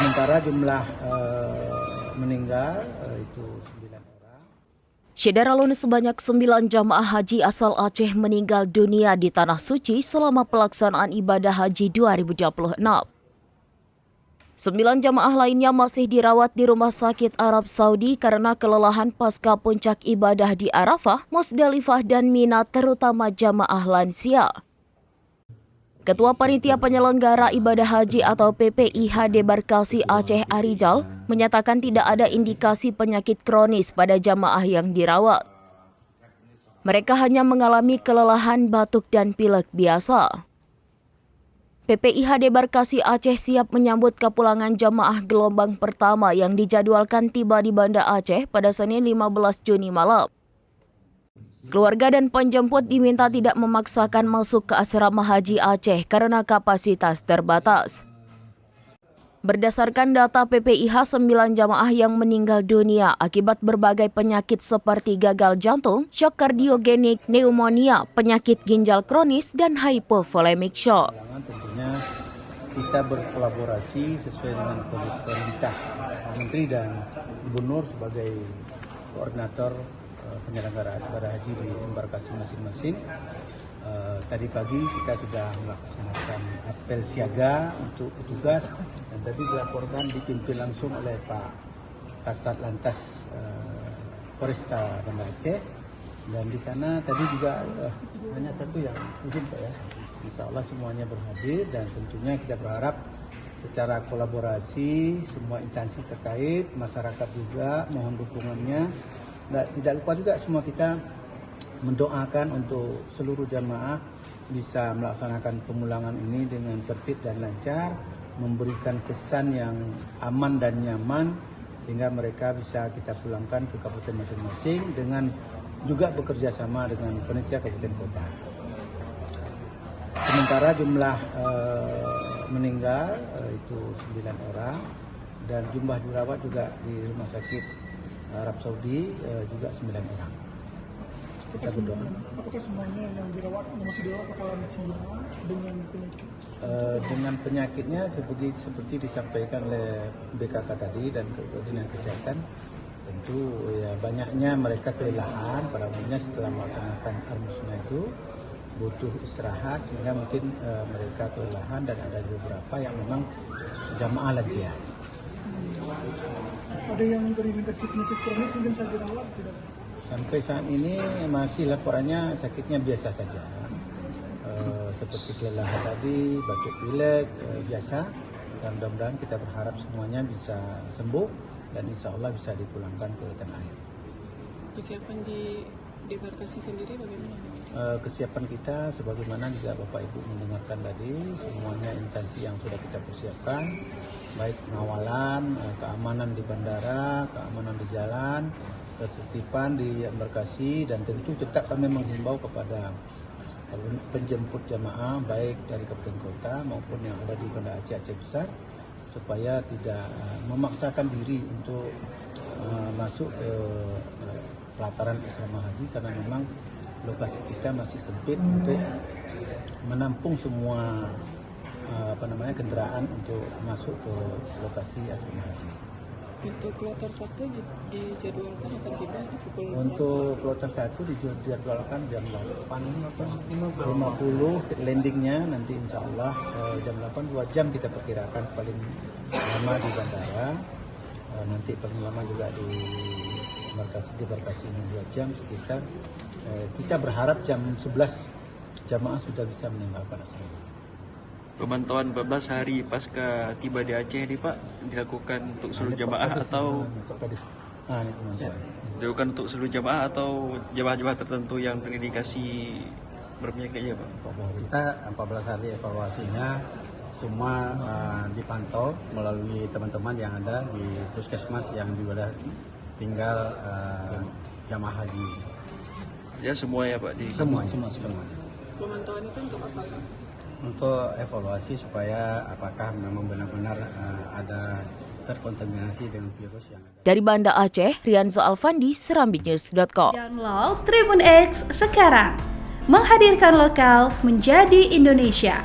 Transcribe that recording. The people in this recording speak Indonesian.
Sementara jumlah meninggal itu 9 orang. Syederalun sebanyak 9 jamaah haji asal Aceh meninggal dunia di Tanah Suci selama pelaksanaan ibadah haji 2026. 9 jamaah lainnya masih dirawat di Rumah Sakit Arab Saudi karena kelelahan pasca puncak ibadah di Arafah, Musdalifah dan Mina, terutama jamaah lansia. Ketua Panitia Penyelenggara Ibadah Haji atau PPIH Debarkasi Aceh Arijal menyatakan tidak ada indikasi penyakit kronis pada jamaah yang dirawat. Mereka hanya mengalami kelelahan, batuk dan pilek biasa. PPIH Debarkasi Aceh siap menyambut kepulangan jamaah gelombang pertama yang dijadwalkan tiba di Banda Aceh pada Senin 15 Juni malam. Keluarga dan penjemput diminta tidak memaksakan masuk ke asrama haji Aceh karena kapasitas terbatas. Berdasarkan data PPIH, 9 jamaah yang meninggal dunia akibat berbagai penyakit seperti gagal jantung, shock kardiogenik, pneumonia, penyakit ginjal kronis, dan hypovolemic shock. Tentunya kita berkolaborasi sesuai dengan perintah Menteri dan Gubernur sebagai koordinator penyelenggaraan ibadah haji di embarkasi masing-masing. Tadi pagi kita sudah melaksanakan apel siaga untuk petugas dan tadi dilaporkan dipimpin langsung oleh Pak Kasat Lantas Polresta Banda Aceh, dan di sana tadi juga hanya satu yang izin Pak ya. Insya Allah semuanya berhadir dan tentunya kita berharap secara kolaborasi semua instansi terkait, masyarakat juga mohon dukungannya. Tidak lupa juga semua kita mendoakan untuk seluruh jamaah bisa melaksanakan pemulangan ini dengan tertib dan lancar, memberikan kesan yang aman dan nyaman sehingga mereka bisa kita pulangkan ke kabupaten masing-masing dengan juga bekerja sama dengan panitia kabupaten kota. Sementara jumlah meninggal itu 9 orang dan jumlah dirawat juga di Rumah Sakit Arab Saudi juga 9 orang. Kita berdoa. Apakah semuanya yang dirawat masih dirawat apakah lansia dengan penyakit? Dengan penyakitnya seperti disampaikan oleh BKK tadi dan Dinas Kesehatan, tentu ya banyaknya mereka kelelahan pada umumnya setelah melaksanakan armusna itu butuh istirahat sehingga mungkin mereka kelelahan dan ada beberapa yang memang jamaah lansia. Ada yang terindikasi penyakit kronis mungkin saat dirawat tidak? Sampai saat ini masih laporannya sakitnya biasa saja, seperti kelelahan tadi, batuk pilek biasa. Dan mudah-mudahan kita berharap semuanya bisa sembuh dan insya Allah bisa dipulangkan ke tanah air. Kesiapan di Debarkasi sendiri bagaimana? Kesiapan kita sebagaimana juga Bapak Ibu mendengarkan tadi, semuanya instansi yang sudah kita persiapkan, baik pengawalan, keamanan di bandara, keamanan di jalan, ketertiban di embarkasi, dan tentu tetap kami menghimbau kepada penjemput jamaah baik dari kabupaten kota maupun yang ada di Banda Aceh Besar supaya tidak memaksakan diri untuk masuk ke pelataran asrama haji karena memang lokasi kita masih sempit untuk menampung semua kendaraan untuk masuk ke lokasi asrama haji. Untuk kloter 1 dijadwalkan akan tiba di pukul Untuk kloter 1 dijadwalkan jam 8.50 landingnya nanti insya Allah jam 8, 2 jam kita perkirakan paling lama di bandara. Nanti paling lama juga di embarkasi ini 2 jam sekitar. Kita berharap jam 11 jamaah sudah bisa meninggalkan asrama. Pemantauan 14 hari pasca tiba di Aceh ini Pak dilakukan untuk seluruh jamaah atau dilakukan untuk seluruh jamaah atau jamaah-jamaah tertentu yang terindikasi berpenyakitnya Pak? Kita 14 hari evaluasinya semua dipantau melalui teman-teman yang ada di puskesmas yang juga tinggal jamaah haji. Ya semua ya Pak? Semua. pemantauan itu untuk apa Pak? Untuk evaluasi supaya apakah memang benar-benar ada terkontaminasi dengan virus yang ada. Dari Banda Aceh, Rianza Alfandi, serambinews.com. Download Tribun X sekarang, menghadirkan lokal menjadi Indonesia.